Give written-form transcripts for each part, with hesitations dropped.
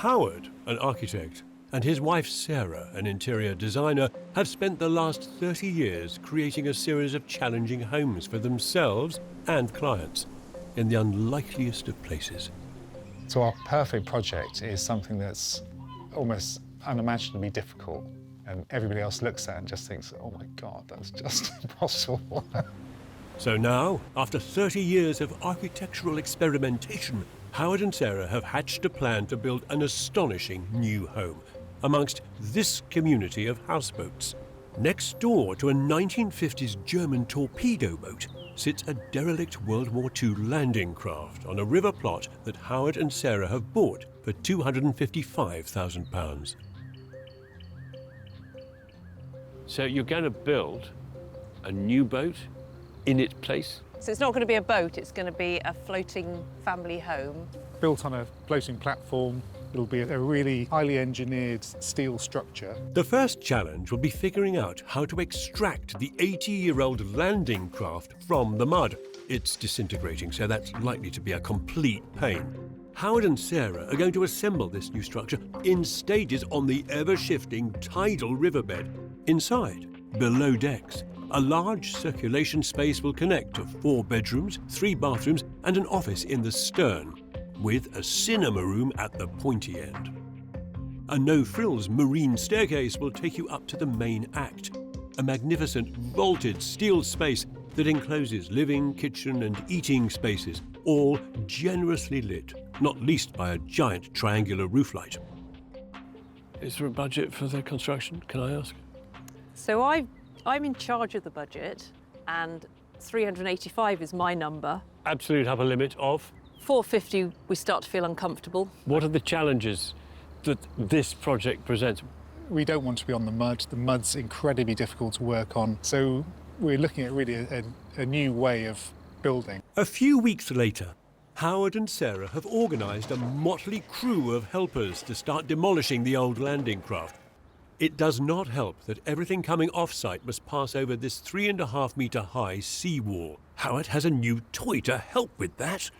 Howard, an architect, and his wife Sarah, an interior designer, have spent the last 30 years creating a series of challenging homes for themselves and clients in the unlikeliest of places. So our perfect project is something that's almost unimaginably difficult, and everybody else looks at it and just thinks, oh my God, that's just impossible. So now, after 30 years of architectural experimentation, Howard and Sarah have hatched a plan to build an astonishing new home amongst this community of houseboats. Next door to a 1950s German torpedo boat sits a derelict World War II landing craft on a river plot that Howard and Sarah have bought for £255,000. So you're going to build a new boat in its place? So it's not going to be a boat, it's going to be a floating family home. Built on a floating platform, it'll be a really highly engineered steel structure. The first challenge will be figuring out how to extract the 80-year-old landing craft from the mud. It's disintegrating, so that's likely to be a complete pain. Howard and Sarah are going to assemble this new structure in stages on the ever-shifting tidal riverbed. Inside, below decks, a large circulation space will connect to 4 bedrooms, 3 bathrooms, and an office in the stern, with a cinema room at the pointy end. A no-frills marine staircase will take you up to the main act, a magnificent vaulted steel space that encloses living, kitchen, and eating spaces, all generously lit, not least by a giant triangular roof light. Is there a budget for the construction, can I ask? So I'm in charge of the budget, and 385 is my number. Absolute upper limit of? 450, we start to feel uncomfortable. What are the challenges that this project presents? We don't want to be on the mud. The mud's incredibly difficult to work on. So we're looking at really a new way of building. A few weeks later, Howard and Sarah have organised a motley crew of helpers to start demolishing the old landing craft. It does not help that everything coming off-site must pass over this 3.5-metre high seawall. Howard has a new toy to help with that.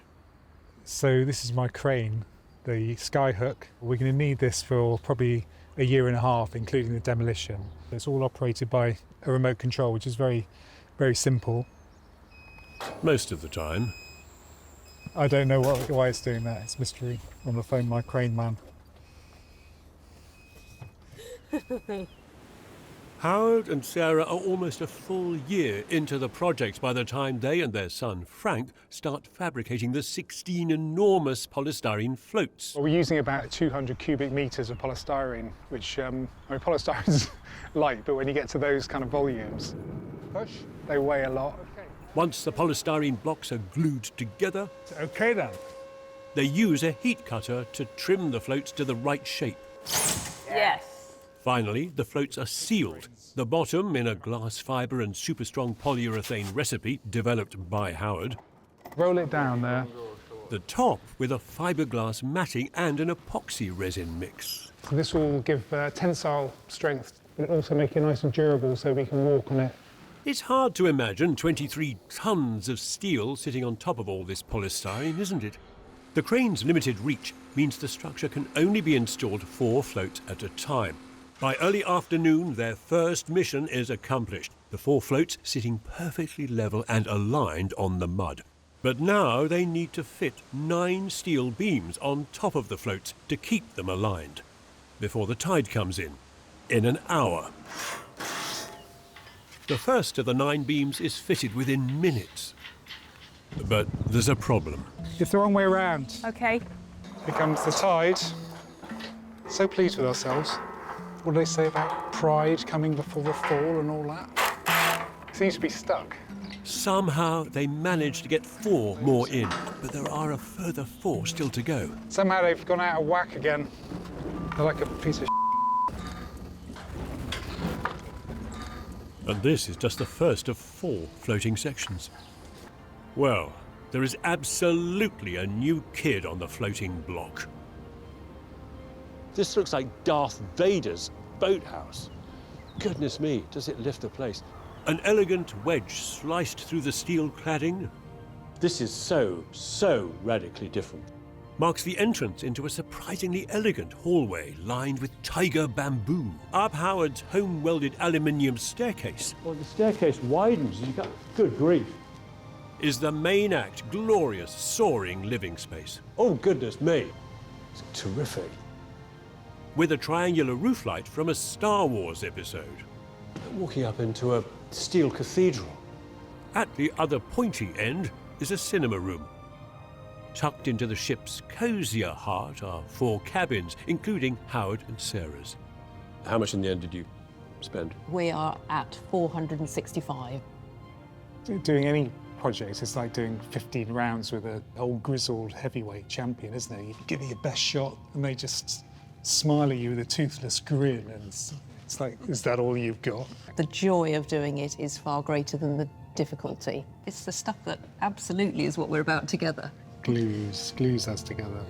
So this is my crane, the Skyhook. We're going to need this for probably a year and a half, including the demolition. It's all operated by a remote control, which is very, very simple. Most of the time. I don't know why it's doing that. It's a mystery. On the phone, my crane man. Howard and Sarah are almost a full year into the project by the time they and their son, Frank, start fabricating the 16 enormous polystyrene floats. Well, we're using about 200 cubic metres of polystyrene, which, polystyrene's light, but when you get to those kind of volumes, they weigh a lot. Once the polystyrene blocks are glued together, OK then. they use a heat cutter to trim the floats to the right shape. Yes. Finally, the floats are sealed, the bottom in a glass fibre and super strong polyurethane recipe developed by Howard, Roll it down there. the top with a fiberglass matting and an epoxy resin mix. So this will give tensile strength, but also make it nice and durable so we can walk on it. It's hard to imagine 23 tons of steel sitting on top of all this polystyrene, isn't it? The crane's limited reach means the structure can only be installed 4 floats at a time. By early afternoon, their first mission is accomplished, the 4 floats sitting perfectly level and aligned on the mud. But now they need to fit 9 steel beams on top of the floats to keep them aligned, before the tide comes in an hour. The first of the 9 beams is fitted within minutes. But there's a problem. It's the wrong way around. OK. Here comes the tide. So pleased with ourselves. What do they say about pride coming before the fall and all that? It seems to be stuck. Somehow they managed to get 4 more in, but there are a further 4 still to go. Somehow they've gone out of whack again. They're like a piece of And this is just the first of 4 floating sections. Well, there is absolutely a new kid on the floating block. This looks like Darth Vader's boathouse. Goodness me, does it lift the place? An elegant wedge sliced through the steel cladding. This is so radically different. marks the entrance into a surprisingly elegant hallway lined with tiger bamboo. Up Howard's home-welded aluminium staircase Well, the staircase widens. You got good grief. is the main act glorious, soaring living space. Oh, goodness me. It's terrific. With a triangular roof light from a Star Wars episode. Walking up into a steel cathedral. At the other pointy end is a cinema room. Tucked into the ship's cosier heart are 4 cabins, including Howard and Sarah's. How much in the end did you spend? We are at 465. Doing any project is like doing 15 rounds with an old grizzled heavyweight champion, isn't it? You give it your best shot and they just smile at you with a toothless grin, and it's like, is that all you've got? The joy of doing it is far greater than the difficulty. It's the stuff that absolutely is what we're about together. Glues us together.